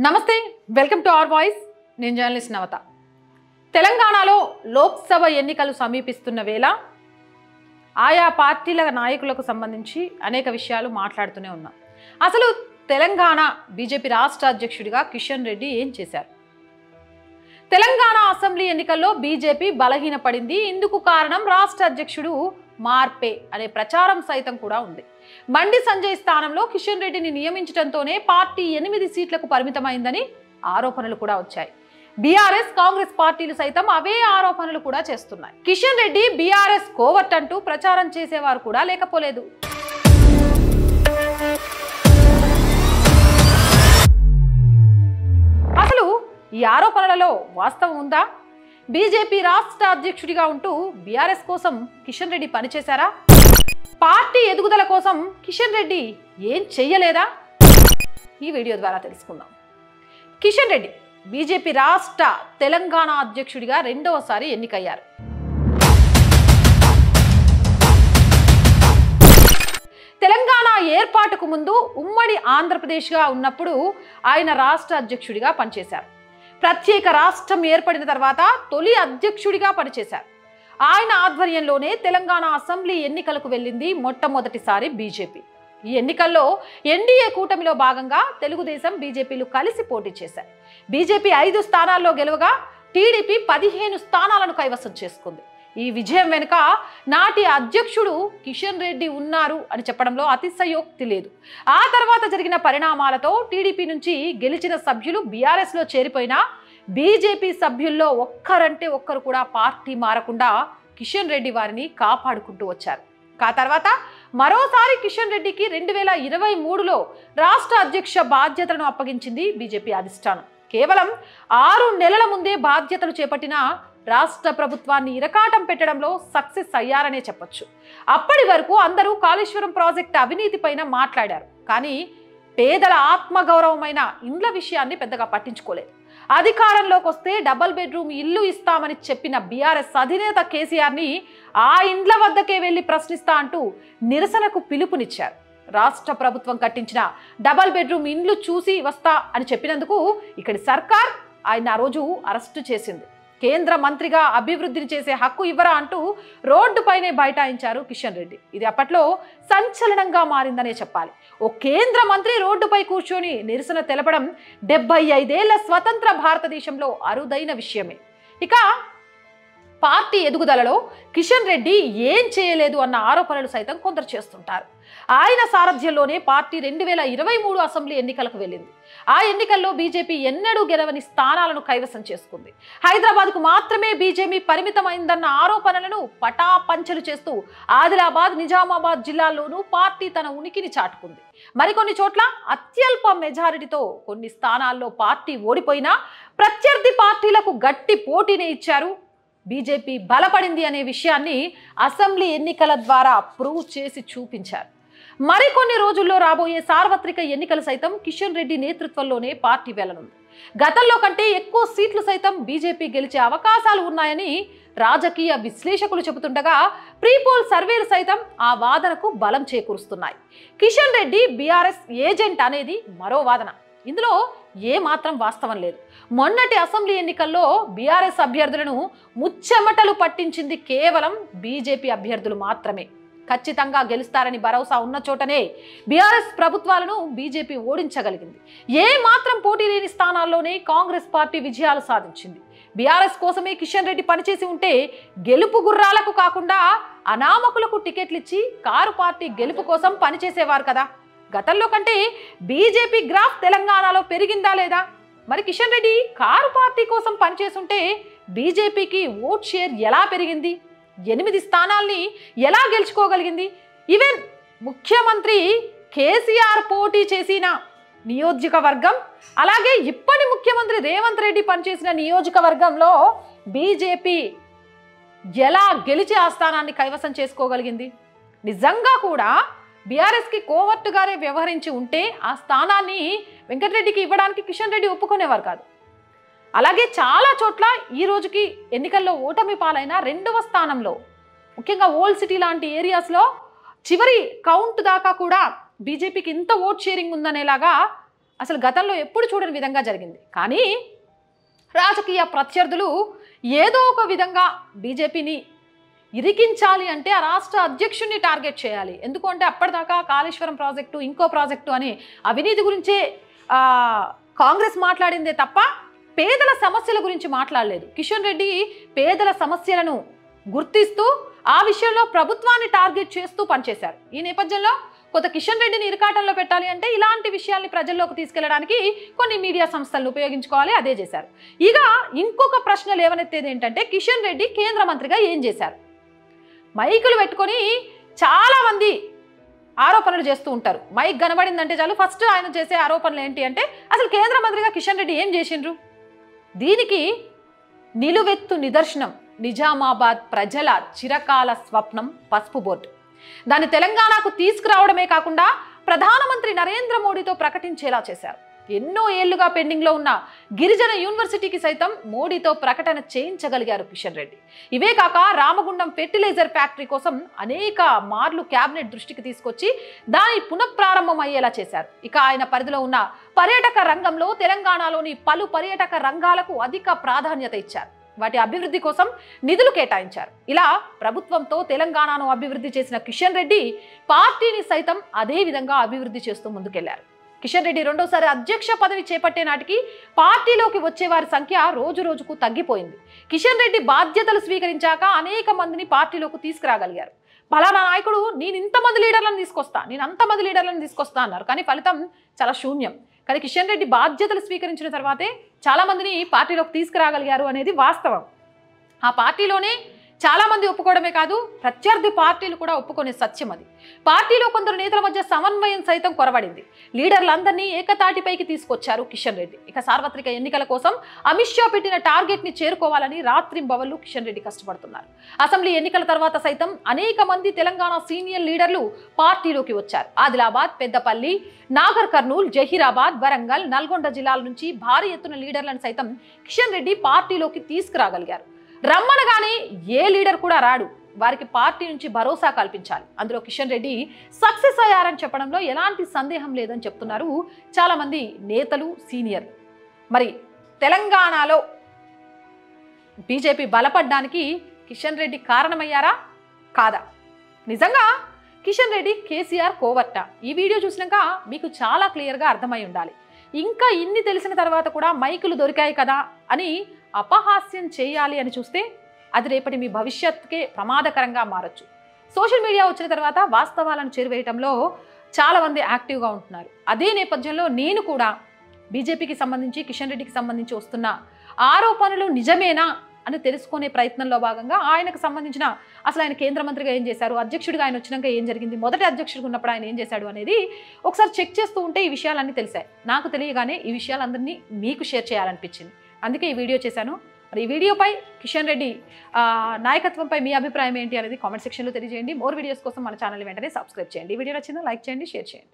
నమస్తే welcome to our voice నేను journalist నవత తెలంగాణలో లోక్సభ ఎన్నికలు సమీపిస్తున్న వేళ ఆయా పార్టీల నాయకులకు సంబంధించి అనేక విషయాలు మాట్లాడుతూనే ఉన్నాం. అసలు తెలంగాణ బీజేపీ రాష్ట్ర అధ్యక్షుడిగా కిషన్ రెడ్డి ఏం చేశారు? తెలంగాణ అసెంబ్లీ ఎన్నికల్లో బీజేపీ బలహీనపడింది. ఇందుకు కారణం రాష్ట్ర అధ్యక్షుడు మార్పే అనే ప్రచారం సైతం కూడా ఉంది. బండి సంజయ్ స్థానంలో కిషన్ రెడ్డిని నియమించడంతోనే పార్టీ 8 సీట్లకు పరిమితమైందని ఆరోపణలు కూడా వచ్చాయి. బీఆర్ఎస్ కాంగ్రెస్ పార్టీలు సైతం అవే ఆరోపణలు కూడా చేస్తున్నాయి. కిషన్ రెడ్డి బీఆర్ఎస్ కోవర్ట్ అంటూ ప్రచారం చేసేవారు కూడా లేకపోలేదు. అసలు ఈ ఆరోపణలలో వాస్తవం ఉందా? బీజేపీ రాష్ట్ర అధ్యక్షుడిగా ఉంటూ బీఆర్ఎస్ కోసం కిషన్ రెడ్డి పనిచేశారా? పార్టీ ఎదుగుదల కోసం కిషన్ రెడ్డి ఏం చెయ్యలేదా? ఈ వీడియో ద్వారా తెలుసుకుందాం. కిషన్ రెడ్డి బీజేపీ రాష్ట్ర తెలంగాణ అధ్యక్షుడిగా రెండవసారి ఎన్నికయ్యారు. తెలంగాణ ఏర్పాటుకు ముందు ఉమ్మడి ఆంధ్రప్రదేశ్గా ఉన్నప్పుడు ఆయన రాష్ట్ర అధ్యక్షుడిగా పనిచేశారు. ప్రత్యేక రాష్ట్రం ఏర్పడిన తర్వాత తొలి అధ్యక్షుడిగా పనిచేశారు. ఆయన ఆధ్వర్యంలోనే తెలంగాణ అసెంబ్లీ ఎన్నికలకు వెళ్ళింది మొట్టమొదటిసారి బీజేపీ. ఈ ఎన్నికల్లో ఎన్డీఏ కూటమిలో భాగంగా తెలుగుదేశం బీజేపీలు కలిసి పోటీ చేశారు. బీజేపీ 5 స్థానాల్లో గెలవగా టీడీపీ 15 స్థానాలను కైవసం చేసుకుంది. ఈ విజయం వెనుక నాటి అధ్యక్షుడు కిషన్ రెడ్డి ఉన్నారు అని చెప్పడంలో అతిశయోక్తి లేదు. ఆ తర్వాత జరిగిన పరిణామాలతో టీడీపీ నుంచి గెలిచిన సభ్యులు బీఆర్ఎస్లో చేరిపోయినా బీజేపీ సభ్యుల్లో ఒక్కరంటే ఒక్కరు కూడా పార్టీ మారకుండా కిషన్ రెడ్డి వారిని కాపాడుకుంటూ వచ్చారు. ఆ తర్వాత మరోసారి కిషన్ రెడ్డికి 2023లో రాష్ట్ర అధ్యక్ష బాధ్యతలను అప్పగించింది బీజేపీ అధిష్టానం. కేవలం 6 నెలల ముందే బాధ్యతలు చేపట్టిన రాష్ట్ర ప్రభుత్వాన్ని ఇరకాటం పెట్టడంలో సక్సెస్ అయ్యారనే చెప్పొచ్చు. అప్పటి వరకు అందరూ కాళేశ్వరం ప్రాజెక్టు అవినీతి పైన మాట్లాడారు, కానీ పేదల ఆత్మగౌరవమైన ఇండ్ల విషయాన్ని పెద్దగా పట్టించుకోలేదు. అధికారంలోకి వస్తే డబుల్ బెడ్రూమ్ ఇల్లు ఇస్తామని చెప్పిన బీఆర్ఎస్ అధినేత కేసీఆర్ని ఆ ఇండ్ల వద్దకే వెళ్లి ప్రశ్నిస్తా అంటూ నిరసనకు పిలుపునిచ్చారు. రాష్ట్ర ప్రభుత్వం కట్టించిన డబుల్ బెడ్రూమ్ ఇండ్లు చూసి వస్తా అని చెప్పినందుకు ఇక్కడి సర్కార్ ఆయన ఆ రోజు అరెస్టు చేసింది. కేంద్ర మంత్రిగా అభివృద్ధిని చేసే హక్కు ఇవ్వరా అంటూ రోడ్డుపైనే బైఠాయించారు కిషన్ రెడ్డి. ఇది అప్పట్లో సంచలనంగా మారిందనే చెప్పాలి. ఓ కేంద్ర మంత్రి రోడ్డుపై కూర్చొని నిరసన తెలపడం 75 ఏళ్ల స్వతంత్ర భారతదేశంలో అరుదైన విషయమే. ఇక పార్టీ ఎదుగుదలలో కిషన్ రెడ్డి ఏం చేయలేదు అన్న ఆరోపణలు సైతం కొందరు చేస్తుంటారు. ఆయన సారథ్యంలోనే పార్టీ 2023 అసెంబ్లీ ఎన్నికలకు వెళ్ళింది. ఆ ఎన్నికల్లో బీజేపీ ఎన్నడూ గెలవని స్థానాలను కైవసం చేసుకుంది. హైదరాబాద్కు మాత్రమే బీజేపీ పరిమితమైందన్న ఆరోపణలను పటాపంచలు చేస్తూ ఆదిలాబాద్, నిజామాబాద్ జిల్లాల్లోనూ పార్టీ తన ఉనికిని చాటుకుంది. మరికొన్ని చోట్ల అత్యల్ప మెజారిటీతో కొన్ని స్థానాల్లో పార్టీ ఓడిపోయినా ప్రత్యర్థి పార్టీలకు గట్టి పోటీనే ఇచ్చారు. బీజేపీ బలపడింది అనే విషయాన్ని అసెంబ్లీ ఎన్నికల ద్వారా ప్రూవ్ చేసి చూపించారు. మరికొన్ని రోజుల్లో రాబోయే సార్వత్రిక ఎన్నికలు సైతం కిషన్ రెడ్డి నేతృత్వంలోనే పార్టీ వెళ్లనుంది. గతంలో కంటే ఎక్కువ సీట్లు సైతం బీజేపీ గెలిచే అవకాశాలు ఉన్నాయని రాజకీయ విశ్లేషకులు చెబుతుండగా ప్రీపోల్ సర్వేలు సైతం ఆ వాదనకు బలం చేకూరుస్తున్నాయి. కిషన్ రెడ్డి బీఆర్ఎస్ ఏజెంట్ అనేది మరో వాదన. ఇందులో ఏ మాత్రం వాస్తవం లేదు. మొన్నటి అసెంబ్లీ ఎన్నికల్లో బీఆర్ఎస్ అభ్యర్థులను ముచ్చెమటలు పట్టించింది కేవలం బీజేపీ అభ్యర్థులు మాత్రమే. ఖచ్చితంగా గెలుస్తారని భరోసా ఉన్న చోటనే బీఆర్ఎస్ ప్రభుత్వాలను బీజేపీ ఓడించగలిగింది. ఏ మాత్రం పోటీ లేని స్థానాల్లోనే కాంగ్రెస్ పార్టీ విజయాలు సాధించింది. బీఆర్ఎస్ కోసమే కిషన్ రెడ్డి పనిచేసి ఉంటే గెలుపు గుర్రాలకు కాకుండా అనామకులకు టికెట్లు ఇచ్చి కారు పార్టీ గెలుపు కోసం పనిచేసేవారు కదా. గతంలో కంటే బీజేపీ గ్రాఫ్ తెలంగాణలో పెరిగిందా లేదా? మరి కిషన్ రెడ్డి కారు పార్టీ కోసం పనిచేస్తుంటే బీజేపీకి ఓట్ షేర్ ఎలా పెరిగింది? 8 స్థానాల్ని ఎలా గెలుచుకోగలిగింది? ఈవెన్ ముఖ్యమంత్రి కేసీఆర్ పోటీ చేసిన నియోజకవర్గం, అలాగే ఇప్పటి ముఖ్యమంత్రి రేవంత్ రెడ్డి పనిచేసిన నియోజకవర్గంలో బీజేపీ ఎలా గెలిచి ఆ స్థానాన్ని కైవసం చేసుకోగలిగింది? నిజంగా కూడా బీఆర్ఎస్కి కోవర్టుగానే వ్యవహరించి ఉంటే ఆ స్థానాన్ని వెంకటరెడ్డికి ఇవ్వడానికి కిషన్ రెడ్డి ఒప్పుకునేవారు కాదు. అలాగే చాలా చోట్ల ఈ రోజుకి ఎన్నికల్లో ఓటమి పాలైన 2వ స్థానంలో, ముఖ్యంగా ఓల్డ్ సిటీ లాంటి ఏరియాస్లో చివరి కౌంట్ దాకా కూడా బీజేపీకి ఇంత ఓట్ షేరింగ్ ఉందనేలాగా అసలు గతంలో ఎప్పుడు చూడని విధంగా జరిగింది. కానీ రాజకీయ ప్రత్యర్థులు ఏదో ఒక విధంగా బీజేపీని ఇరికించాలి అంటే ఆ రాష్ట్ర అధ్యక్షుడిని టార్గెట్ చేయాలి. ఎందుకంటే అప్పటిదాకా కాళేశ్వరం ప్రాజెక్టు, ఇంకో ప్రాజెక్టు అని అవినీతి గురించే కాంగ్రెస్ మాట్లాడిందే తప్ప పేదల సమస్యల గురించి మాట్లాడలేదు. కిషన్ రెడ్డి పేదల సమస్యలను గుర్తిస్తూ ఆ విషయంలో ప్రభుత్వాన్ని టార్గెట్ చేస్తూ పనిచేశారు. ఈ నేపథ్యంలో కొంత కిషన్ రెడ్డిని ఇరకాటంలో పెట్టాలి అంటే ఇలాంటి విషయాల్ని ప్రజల్లోకి తీసుకెళ్లడానికి కొన్ని మీడియా సంస్థలను ఉపయోగించుకోవాలి. అదే చేశారు. ఇక ఇంకొక ప్రశ్న లేవనెత్తేది ఏంటంటే కిషన్ రెడ్డి కేంద్ర మంత్రిగా ఏం చేశారు? మైకులు పెట్టుకొని చాలా మంది ఆరోపణలు చేస్తూ ఉంటారు. మైక్ కనబడిందంటే చాలు ఫస్ట్ ఆయన చేసే ఆరోపణలు ఏంటి అంటే అసలు కేంద్ర మంత్రిగా కిషన్ రెడ్డి ఏం చేసిండ్రు? దీనికి నిలువెత్తు నిదర్శనం నిజామాబాద్ ప్రజల చిరకాల స్వప్నం పసుపు బోర్డు. దాన్ని తెలంగాణకు తీసుకురావడమే కాకుండా ప్రధానమంత్రి నరేంద్ర మోడీతో ప్రకటించేలా చేశారు. ఎన్నో ఏళ్లుగా పెండింగ్లో ఉన్న గిరిజన యూనివర్సిటీకి సైతం మోడీతో ప్రకటన చేయించగలిగారు కిషన్ రెడ్డి. ఇవే కాక రామగుండం ఫెర్టిలైజర్ ఫ్యాక్టరీ కోసం అనేక మార్లు క్యాబినెట్ దృష్టికి తీసుకొచ్చి దాని పునఃప్రారంభం అయ్యేలా చేశారు. ఇక ఆయన పరిధిలో ఉన్న పర్యాటక రంగంలో తెలంగాణలోని పలు పర్యాటక రంగాలకు అధిక ప్రాధాన్యత ఇచ్చారు. వాటి అభివృద్ధి కోసం నిధులు కేటాయించారు. ఇలా ప్రభుత్వంతో తెలంగాణను అభివృద్ధి చేసిన కిషన్ రెడ్డి పార్టీని సైతం అదే విధంగా అభివృద్ధి చేస్తూ ముందుకెళ్లారు. కిషన్ రెడ్డి రెండోసారి అధ్యక్ష పదవి చేపట్టే నాటికి పార్టీలోకి వచ్చే వారి సంఖ్య రోజు రోజుకు తగ్గిపోయింది. కిషన్ రెడ్డి బాధ్యతలు స్వీకరించాక అనేక మందిని పార్టీలోకి తీసుకురాగలిగారు. పలానా నాయకుడు నేను ఇంతమంది లీడర్లను తీసుకొస్తా, నేను అంతమంది లీడర్లను తీసుకొస్తా అన్నారు. కానీ ఫలితం చాలా శూన్యం. కానీ కిషన్ రెడ్డి బాధ్యతలు స్వీకరించిన తర్వాతే చాలా మందిని పార్టీలోకి తీసుకురాగలిగారు అనేది వాస్తవం. ఆ పార్టీలోనే చాలా మంది ఒప్పుకోవడమే కాదు, ప్రత్యర్థి పార్టీలు కూడా ఒప్పుకునే సత్యం అది. పార్టీలో కొందరు నేతల మధ్య సమన్వయం సైతం కొరవడింది. లీడర్లందరినీ ఏకతాటిపైకి తీసుకొచ్చారు కిషన్ రెడ్డి. ఇక సార్వత్రిక ఎన్నికల కోసం అమిత్ షా పెట్టిన టార్గెట్ ని చేరుకోవాలని రాత్రింబవళ్లు కిషన్ రెడ్డి కష్టపడుతున్నారు. అసెంబ్లీ ఎన్నికల తర్వాత సైతం అనేక మంది తెలంగాణ సీనియర్ లీడర్లు పార్టీలోకి వచ్చారు. ఆదిలాబాద్, పెద్దపల్లి, నాగర్ కర్నూల్, జహీరాబాద్, వరంగల్, నల్గొండ జిల్లాల నుంచి భారీ ఎత్తున లీడర్లను సైతం కిషన్ రెడ్డి పార్టీలోకి తీసుకురాగలిగారు. రమ్మనగానే ఏ లీడర్ కూడా రాడు, వారికి పార్టీ నుంచి భరోసా కల్పించాలి. అందులో కిషన్ రెడ్డి సక్సెస్ అయ్యారని చెప్పడంలో ఎలాంటి సందేహం లేదని చెప్తున్నారు చాలా మంది నేతలు, సీనియర్లు. మరి తెలంగాణలో బీజేపీ బలపడ్డానికి కిషన్ రెడ్డి కారణమయ్యారా కాదా? నిజంగా కిషన్ రెడ్డి కేసీఆర్ కోవర్ట. ఈ వీడియో చూసినాక మీకు చాలా క్లియర్గా అర్థమై ఉండాలి. ఇంకా ఇన్ని తెలిసిన తర్వాత కూడా మైకులు దొరికాయి కదా అని అపహాస్యం చేయాలి అని చూస్తే అది రేపటి మీ భవిష్యత్తుకే ప్రమాదకరంగా మారచ్చు. సోషల్ మీడియా వచ్చిన తర్వాత వాస్తవాలను చేరువేయటంలో చాలామంది యాక్టివ్గా ఉంటున్నారు. అదే నేపథ్యంలో నేను కూడా బీజేపీకి సంబంధించి, కిషన్ రెడ్డికి సంబంధించి వస్తున్న ఆరోపణలు నిజమేనా అని తెలుసుకునే ప్రయత్నంలో భాగంగా ఆయనకు సంబంధించిన అసలు ఆయన కేంద్ర మంత్రిగా ఏం చేశారు, అధ్యక్షుడిగా ఆయన వచ్చినాక ఏం జరిగింది, మొదటి అధ్యక్షుడిగా ఉన్నప్పుడు ఆయన ఏం చేశాడు అనేది ఒకసారి చెక్ చేస్తూ ఉంటే ఈ విషయాలన్నీ తెలిసాయి. నాకు తెలియగానే ఈ విషయాలందరినీ మీకు షేర్ చేయాలనిపించింది. అందుకే ఈ వీడియో చేశాను. మరి ఈ వీడియోపై కిషన్ రెడ్డి నాయకత్వంపై మీ అభిప్రాయం ఏంటి అనేది కామెంట్ సెక్షన్లో తెలియజేయండి. మోర్ వీడియోస్ కోసం మన ఛానల్ వెంటనే సబ్స్క్రైబ్ చేయండి. ఈ వీడియో నచ్చిందా లైక్ చేయండి, షేర్ చేయండి.